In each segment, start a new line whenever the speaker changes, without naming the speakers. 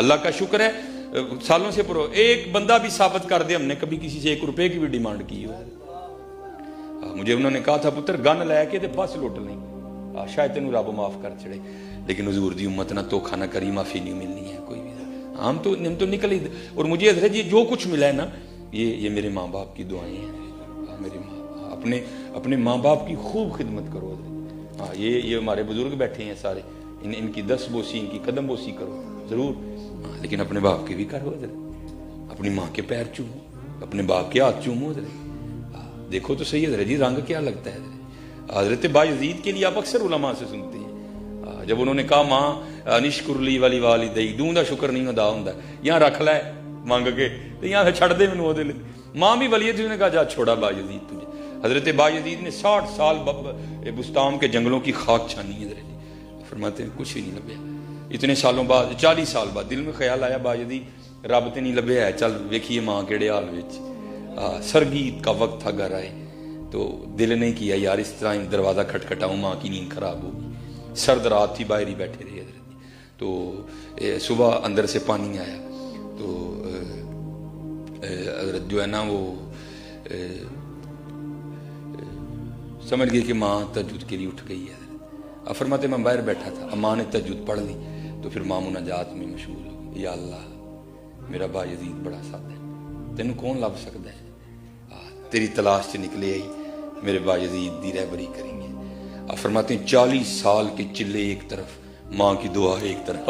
اللہ کا شکر ہے سالوں سے ایک بندہ بھی ثابت کر دے ہم نے کبھی کسی سے 1 روپے کی بھی ڈیمانڈ کی ہو. مجھے انہوں نے کہا تھا پتر گن لے کے بس لوٹ لیں شاید تینوں رب معاف کر چڑے، لیکن حضور دی امت نہ دھوکھا نہ کری، معافی نہیں ملنی ہے کوئی بھی. ہم تو نکل ہی. اور مجھے حضرت جی جو کچھ ملا ہے نا یہ میرے ماں باپ کی دعائیں ہیں. میرے اپنے ماں باپ کی خوب خدمت کرو حضرت. ہاں یہ ہمارے بزرگ بیٹھے ہیں سارے، ان کی دست بوسی ان کی قدم بوسی کرو ضرور، لیکن اپنے باپ کی بھی کرو حضرت. اپنی ماں کے پیر چومو، اپنے باپ کے ہاتھ چومو حضرت. دیکھو تو صحیح حضرت جی رنگ کیا لگتا ہے حضرت. حضرت بایزید کے لیے آپ اکثر علماء سے سنتے ہیں جب انہوں نے کہا ماں نشکر لی والی والدی دوں دا شکر نہیں ادا ہوندا، یہاں رکھ لے مانگ کے تو یہاں سے چھڑ دے مینوں او دے لے. ماں بھی ولی تھی، نے کہا جا چھوڑا بایزید تجھے. حضرت بایزید نے 60 سال بستام کے جنگلوں کی خاک چھانی ہے حضرت جی. فرماتے ہیں کچھ بھی نہیں لبیا. اتنے سالوں بعد 40 سال بعد دل میں خیال آیا بایزید رب تے نہیں لبیا ہے، چل ویکھیے ماں کیڑے حال وچ. سرگیت کا وقت تھا گھر آئے تو دل نہیں کیا یار اس طرح دروازہ کھٹکھٹاؤں، ماں کی نیند خراب ہوگی. سرد رات تھی، باہر ہی بیٹھے رہے حضرت. تو صبح اندر سے پانی آیا تو حضرت جو ہے نا وہ سمجھ گئے کہ ماں تہجد کے لیے اٹھ گئی ہے. فرماتے میں باہر بیٹھا تھا، ماں نے تہجد پڑھ لی تو پھر ماں مناجات میں مشغول ہو گئی. یا اللہ میرا بایزید بڑا سادہ ہے، تینوں کون لب سکتا ہے؟ تیری تلاش سے نکلے آئی میرے بایزید دی رہبری کریں گے. فرماتے ہیں 40 سال کے چلے ایک طرف، ماں کی دعا ایک طرف.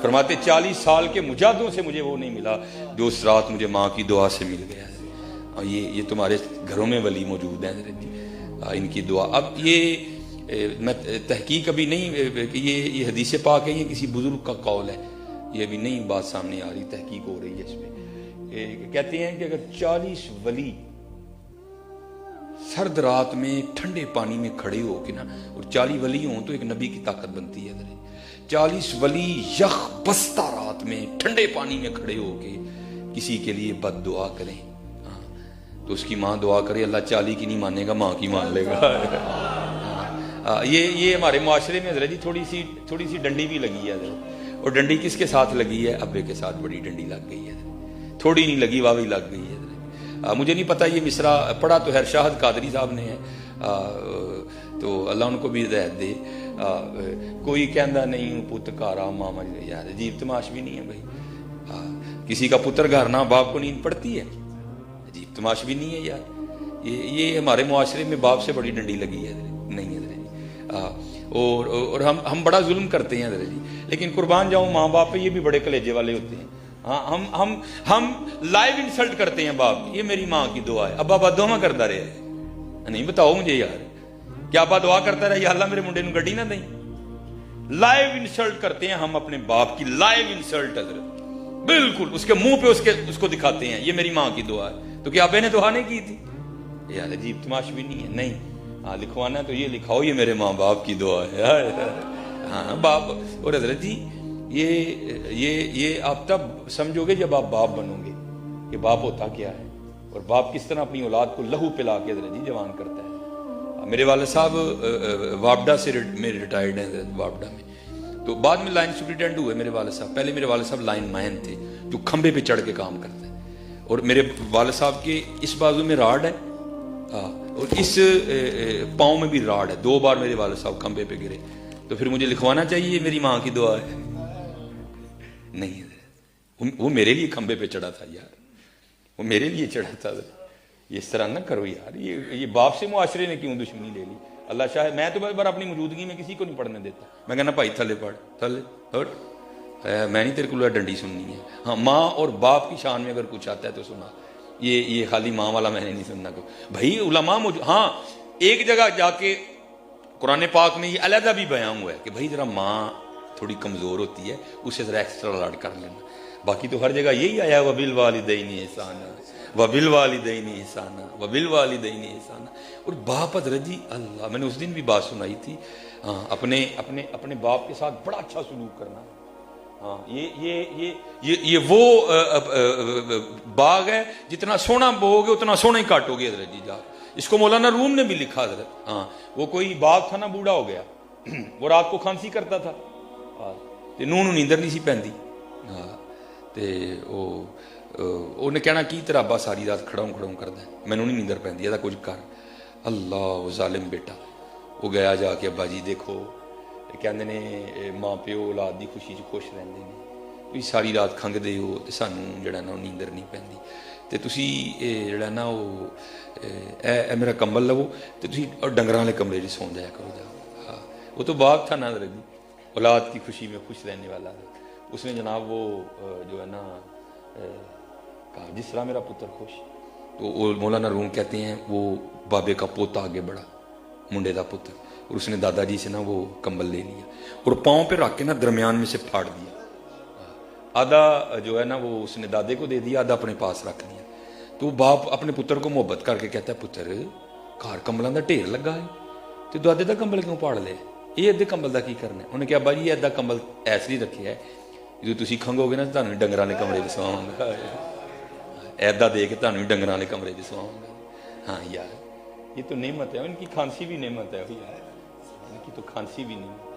فرماتے 40 سال کے مجاہدوں سے مجھے وہ نہیں ملا جو اس رات مجھے ماں کی دعا سے مل گیا. یہ تمہارے گھروں میں ولی موجود ہیں حضرت جی، ان کی دعا. اب یہ میں تحقیق ابھی نہیں کہ یہ حدیث پاک ہے، یہ کسی بزرگ کا قول ہے، یہ ابھی نہیں بات سامنے آ رہی، تحقیق ہو رہی ہے اس پہ. کہتے ہیں کہ اگر 40 ولی سرد رات میں ٹھنڈے پانی میں کھڑے ہو کے نا، اور 40 ولی ہوں تو ایک نبی کی طاقت بنتی ہے حضرت. 40 ولی یخ بستہ رات میں ٹھنڈے پانی میں کھڑے ہو کے کسی کے لیے بد دعا کریں تو اس کی ماں دعا کرے اللہ 40 کی نہیں مانے گا، ماں کی مان لے گا. یہ ہمارے معاشرے میں حضرت جی تھوڑی سی ڈنڈی بھی لگی ہے حضرت. اور ڈنڈی کس کے ساتھ لگی ہے؟ ابے کے ساتھ بڑی ڈنڈی لگ گئی ہے حضرت. تھوڑی نہیں لگی واوی لگ گئی ہے حضرت. مجھے نہیں پتا یہ مصرع پڑھا تو ہے شاہد قادری صاحب نے ہے، تو اللہ ان کو بھی ہدایت دے. کوئی کہندا نہیں پت کارا ماما یار عجیب تماش بھی نہیں ہے بھائی. کسی کا پتر گھر نہ باپ کو نیند پڑتی ہے، عجیب تماش بھی نہیں ہے یار. یہ ہمارے معاشرے میں باپ سے بڑی ڈنڈی لگی ہے نہیں حضرت جی. اور ہم بڑا ظلم کرتے ہیں حضرت جی، لیکن قربان جاؤں ماں باپ پہ یہ بھی بڑے کلیجے والے ہوتے ہیں. ہم لائیو انسلٹ کرتے ہیں باپ. یہ میری ماں کی دعا ہے. ابا بدعا کرتا رہے نہیں؟ بتاؤ مجھے یار، کیا ابا دعا کرتا رہے یا اللہ میرے منڈے نو گڈی نہ دیں؟ لائیو انسلٹ کرتے ہیں ہم اپنے باپ کی، لائیو انسلٹ حضرت، بالکل اس کے منہ پہ اس کو دکھاتے ہیں یہ میری ماں کی دعا ہے. تو کیا ابے نے دعا نہیں کی تھی؟ یار عجیب تماش بھی نہیں ہے. نہیں لکھوانا تو یہ لکھاؤ یہ میرے ماں باپ کی دعا ہے. ہاں باپ. اور حضرت جی یہ آپ تب سمجھو گے جب آپ باپ بنو گے کہ باپ ہوتا کیا ہے اور باپ کس طرح اپنی اولاد کو لہو پلا کے حضرت جی جوان کرتا ہے. میرے والد صاحب وابڈا سے میرے ریٹائرڈ ہیں حضرت وابڈا میں، تو بعد میں لائن سپرنٹینڈنٹ ہوئے میرے والد صاحب. پہلے میرے والد صاحب لائن مین تھے جو کھمبے پہ چڑھ کے کام کرتے ہیں. اور میرے والد صاحب کے اس بازو میں راڈ ہے اور اس پاؤں میں بھی راڈ ہے. 2 بار میرے والد صاحب کھمبے پہ گرے. تو پھر مجھے لکھوانا چاہیے میری ماں کی دعا ہے؟ نہیں ہے، وہ میرے لیے کھمبے پہ چڑھا تھا یار، وہ میرے لیے چڑھا تھا. یہ اس طرح نہ کرو یار. یہ باپ سے معاشرے نے کیوں دشمنی لے لی؟ اللہ شاید میں تو بار اپنی موجودگی میں کسی کو نہیں پڑھنے دیتا. میں کہنا بھائی تھلے پڑھ، تھلے ہٹ، میں نہیں تیرے کو ڈنڈی سننی ہے. ہاں ماں اور باپ کی شان میں اگر کچھ آتا ہے تو سنا. یہ خالی ماں والا میں نے نہیں سننا کو بھائی. علماء ہاں ایک جگہ جا کے قرآن پاک میں یہ علیحدہ بھی بیان ہوا ہے کہ بھائی ذرا ماں تھوڑی کمزور ہوتی ہے، اسے ذرا ایکسٹرا لاڈ کر لینا. باقی تو ہر جگہ یہی آیا وبالوالدین احسانا وبالوالدین احسانا وبالوالدین احسانا. اور باپ حضرت جی اللہ، میں نے اس دن بھی بات سنائی تھی، اپنے باپ کے ساتھ بڑا اچھا سلوک کرنا. ہاں یہ وہ باغ ہے جتنا سونا بو گے اتنا سونا ہی کاٹو گے حضرت جی. جا اس کو مولانا روم نے بھی لکھا حضرت. ہاں وہ کوئی باغ تھا نا، بوڑھا ہو گیا، وہ رات کو کھانسی کرتا تھا، نوں نیندر نہیں سی پیندی. ਹਾਂ ਤੇ ਉਹਨੇ ਕਹਿਣਾ ਕੀ ਤੇਰਾ ਅੱਬਾ ਸਾਰੀ ਰਾਤ ਖੜਾਉਂ ਕਰਦਾ, ਮੈਨੂੰ ਨਹੀਂ ਨੀਂਦਰ ਪੈਂਦੀ, ਇਹਦਾ ਕੁਝ ਕਰ। ਅੱਲਾ ਉਹ ਜ਼ਾਲਿਮ ਬੇਟਾ, ਉਹ ਗਿਆ ਜਾ ਕੇ ਅੱਬਾ ਜੀ ਦੇਖੋ, ਕਹਿੰਦੇ ਨੇ ਮਾਂ ਪਿਓ ਔਲਾਦ ਦੀ ਖੁਸ਼ੀ 'ਚ ਖੁਸ਼ ਰਹਿੰਦੇ ਨੇ, ਤੁਸੀਂ ਸਾਰੀ ਰਾਤ ਖੰਘਦੇ ਹੋ ਤੇ ਸਾਨੂੰ ਜਿਹੜਾ ਨਾ ਉਹ ਨੀਂਦਰ ਨਹੀਂ ਪੈਂਦੀ, ਤੇ ਤੁਸੀਂ ਇਹ ਜਿਹੜਾ ਨਾ ਉਹ ਇਹ ਮੇਰਾ ਕੰਬਲ ਲਵੋ ਤੇ ਤੁਸੀਂ ਡੰਗਰਾਂ ਵਾਲੇ ਕਮਰੇ 'ਚ ਸੌਂ ਜਾਇਆ ਕਰੋ ਜਾ। ہاں وہ تو باغ تھا نا حضرت جی، اولاد کی خوشی میں خوش رہنے والا ہے، اس نے جناب وہ جو ہے نا کہا جس طرح میرا پتر خوش، تو مولانا روم کہتے ہیں وہ بابے کا پوتا آگے بڑھا، منڈے کا پتر، اور اس نے دادا جی سے نا وہ کمبل لے لیا اور پاؤں پہ رکھ کے نا درمیان میں سے پھاڑ دیا، آدھا جو ہے نا وہ اس نے دادے کو دے دیا، آدھا اپنے پاس رکھ لیا۔ تو باپ اپنے پتر کو محبت کر کے کہتا ہے پتر گھر کمبلوں کا ڈھیر لگا ہے تو دادے کا کمبل کیوں پاڑ لے، یہ ادھے کمبل کا کی کرنا ہے؟ انہیں کہا ابا جی یہ ادھا کمبل ایس لیے رکھے ہے جدو تسی کھنگو گے نا تمہیں ڈنگر والے کمرے میں سواؤں گا، ایدا دے کے تمہیں ڈنگر والے کمرے میں سواؤں گا۔ ہاں یار یہ تو نعمت ہے، ان کی کھانسی بھی نعمت ہے یار، ان کی تو کھانسی بھی نعمت ہے،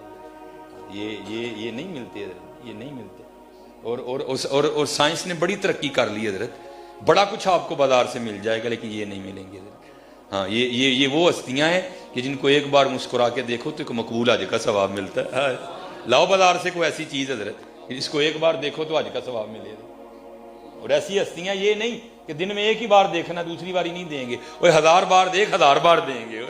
یہ نہیں ملتے حضرت، یہ نہیں ملتے۔ اور سائنس نے بڑی ترقی کر لی حضرت، بڑا کچھ آپ کو بازار سے مل جائے گا لیکن یہ نہیں ملیں گے حضرت۔ ہاں یہ وہ ہستیاں ہیں کہ جن کو ایک بار مسکرا کے دیکھو تو ایک مقبول حج کا ثواب ملتا ہے۔ لاؤ بازار سے کوئی ایسی چیز حضرت جس کو ایک بار دیکھو تو حج کا ثواب ملے گا، اور ایسی ہستیاں یہ نہیں کہ دن میں ایک ہی بار دیکھنا دوسری باری نہیں دیں گے، وہ 1000 بار دیکھ 1000 بار دیں گے۔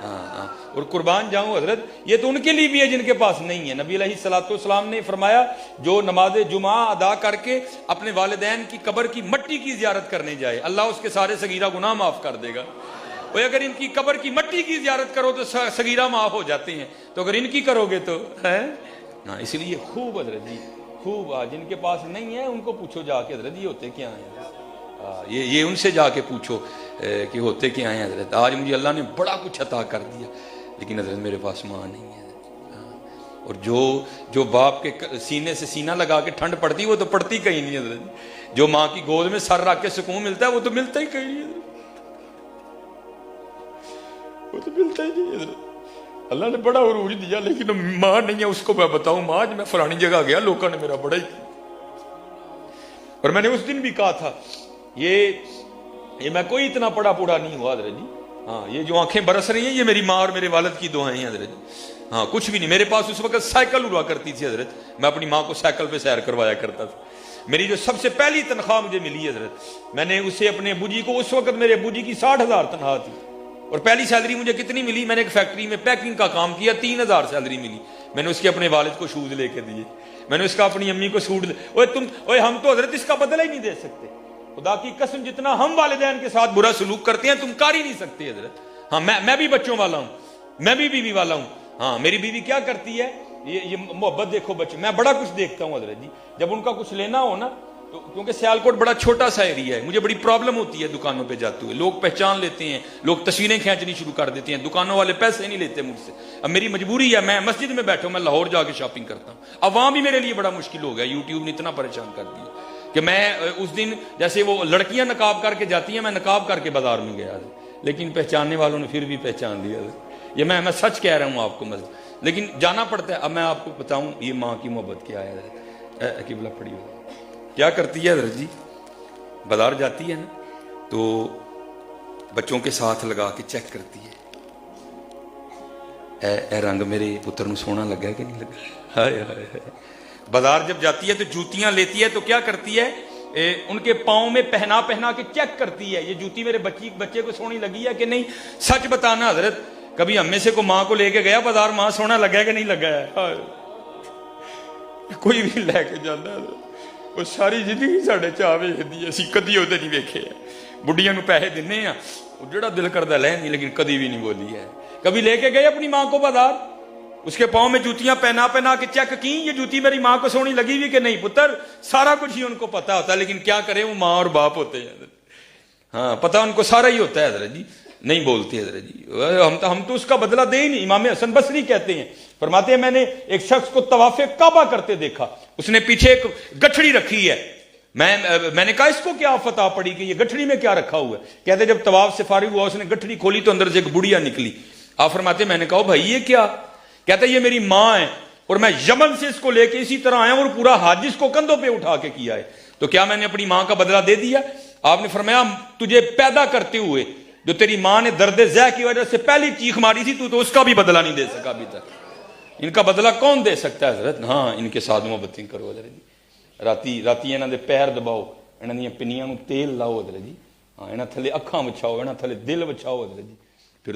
ہاں اور قربان جاؤں حضرت یہ تو ان کے لیے بھی ہے جن کے پاس نہیں ہے۔ نبی علیہ الصلوۃ والسلام نے فرمایا جو نماز جمعہ ادا کر کے اپنے والدین کی قبر کی مٹی کی زیارت کرنے جائے اللہ اس کے سارے صغیرہ گناہ معاف کر دے گا، اور اگر ان کی قبر کی مٹی کی زیارت کرو تو صغیرہ معاف ہو جاتے ہیں، تو اگر ان کی کرو گے تو ہے نا۔ اس لیے خوب حضرت جی خوب، جن کے پاس نہیں ہے ان کو پوچھو جا کے حضرت یہ ہوتے کیا ہیں، یہ ان سے جا کے پوچھو کہ ہوتے کیا ہیں حضرت۔ آج مجھے اللہ نے بڑا کچھ عطا کر دیا لیکن حضرت میرے پاس ماں نہیں ہے، اور جو باپ کے سینے سے سینہ لگا کے ٹھنڈ پڑتی وہ تو پڑتی کہیں نہیں حضرت، جو ماں کی گود میں سر رکھ کے سکون ملتا ہے وہ تو ملتا ہی کہیں نہیں حضرت، وہ تو ملتا ہی نہیں حضرت۔ اللہ نے بڑا عروج دیا لیکن ماں نہیں ہے، اس کو میں بتاؤں ماں آج میں فلانی جگہ گیا لوگوں نے میرا بڑا ہی کیا، اور میں نے اس دن بھی کہا تھا یہ میں کوئی اتنا پڑا پوڑا نہیں ہوا حضرت جی، ہاں یہ جو آنکھیں برس رہی ہیں یہ میری ماں اور میرے والد کی دعائیں ہیں حضرت جی، ہاں کچھ بھی نہیں۔ میرے پاس اس وقت سائیکل ہوا کرتی تھی حضرت، میں اپنی ماں کو سائیکل پہ سیر کروایا کرتا تھا۔ میری جو سب سے پہلی تنخواہ مجھے ملی حضرت، میں نے اسے اپنے ابو جی کو، اس وقت میرے ابو جی کی 60,000 تنخواہ تھی، اور پہلی سیلری مجھے کتنی ملی، میں نے ایک فیکٹری میں پیکنگ کا کام کیا، 3,000 سیلری ملی، میں نے اس کے اپنے والد کو شوز لے کے دیے، میں نے اس کا اپنی امی کو سوٹ ہم تو حضرت اس کا بدلہ ہی نہیں دے سکتے، خدا کی قسم جتنا ہم والدین کے ساتھ برا سلوک کرتے ہیں تم کر ہی نہیں سکتے حضرت۔ ہاں میں بھی بچوں والا ہوں، میں بھی بیوی والا ہوں، ہاں میری بیوی کیا کرتی ہے، یہ محبت دیکھو بچے، میں بڑا کچھ دیکھتا ہوں حضرت جی، جب ان کا کچھ لینا ہو نا تو کیونکہ سیالکوٹ بڑا چھوٹا سا ایریا ہے، مجھے بڑی پرابلم ہوتی ہے دکانوں پہ جاتے ہوئے، لوگ پہچان لیتے ہیں، لوگ تصویریں کھینچنی شروع کر دیتے ہیں، دکانوں والے پیسے نہیں لیتے مجھ سے، اب میری مجبوری ہے، میں مسجد میں بیٹھا ہوں، میں لاہور جا کے شاپنگ کرتا ہوں، اب وہاں بھی میرے لیے بڑا مشکل ہو گیا، یوٹیوب نے اتنا پریشان کر دیا کہ میں اس دن جیسے وہ لڑکیاں نقاب کر کے جاتی ہیں میں نقاب کر کے بازار میں گیا، لیکن پہچاننے والوں نے پھر بھی پہچان لیا، یہ میں سچ کہہ رہا ہوں آپ کو، لیکن جانا پڑتا ہے۔ اب میں آپ کو بتاؤں یہ ماں کی محبت کیا ہے، قبلہ پڑی ہو کیا کرتی ہے حضرت جی، بازار جاتی ہے نا تو بچوں کے ساتھ لگا کے چیک کرتی ہے اے رنگ میرے پتر نو سونا لگا ہے کہ نہیں لگا، ہائے ہائے ہائے۔ بازار جب جاتی ہے تو جوتیاں لیتی ہے تو کیا کرتی ہے، ان کے پاؤں میں پہنا کے چیک کرتی ہے یہ جوتی میرے بچے کو سونی لگی ہے کہ نہیں۔ سچ بتانا حضرت کبھی ہم میں سے کو ماں کو لے کے گیا بازار، ماں سونا لگا ہے کہ نہیں لگا ہے، کوئی بھی لے کے جانا ہے وہ ساری زندگی ساڈے چاہ ویکھدی ہے، اسی کدی وہ نہیں ویکھے بڑھیاں نو پیسے دینے ہیں وہ جڑا دل کردا لے نہیں، لیکن کدی بھی نہیں بولی ہے۔ کبھی لے کے گئے اپنی ماں کو بازار، اس کے پاؤں میں جوتیاں پہنا کے چیک کی یہ جوتی میری ماں کو سونی لگی ہوئی کہ نہیں، پتر سارا کچھ ہی ان کو پتا ہوتا ہے، لیکن کیا کریں وہ ماں اور باپ ہوتے ہیں، ہاں پتہ ان کو سارا ہی ہوتا ہے حضرت جی، نہیں بولتے حضرت جی، ہم تو اس کا بدلہ دے ہی نہیں۔ امام حسن بصری کہتے ہیں، فرماتے ہیں میں نے ایک شخص کو طواف کعبہ کرتے دیکھا، اس نے پیچھے ایک گٹھڑی رکھی ہے، میں نے کہا اس کو کیا فتح پڑی کہ یہ گٹھڑی میں کیا رکھا ہوا ہے، کہتے جب طواف سے فارغ ہوا اس نے گٹھڑی کھولی تو اندر سے ایک بڑھیا نکلی، آپ فرماتے میں نے کہا بھائی یہ کیا، کہتا یہ میری ماں ہے، اور میں یمن سے اس کو لے کے اسی طرح آیا اور پورا حج اس کو کندھوں پہ اٹھا کے کیا ہے، تو کیا میں نے اپنی ماں کا بدلہ دے دیا؟ آپ نے فرمایا تجھے پیدا کرتے ہوئے جو تیری ماں نے درد ذہ کی وجہ سے پہلی چیخ ماری تھی تو اس کا بھی بدلہ نہیں دے سکا ابھی تک. ان کا بدلہ کون دے سکتا ہے حضرت؟ ہاں ان کے ساتھ محبتیں کرو حضرت جی. راتی انہاں دے پیر دباؤ، انہاں دی پنیاں نو تیل لاؤ حضرت جی. ہاں انہاں تھلے اکھاں وچھاؤ، انہاں تھلے دل وچھاؤ حضرت جی.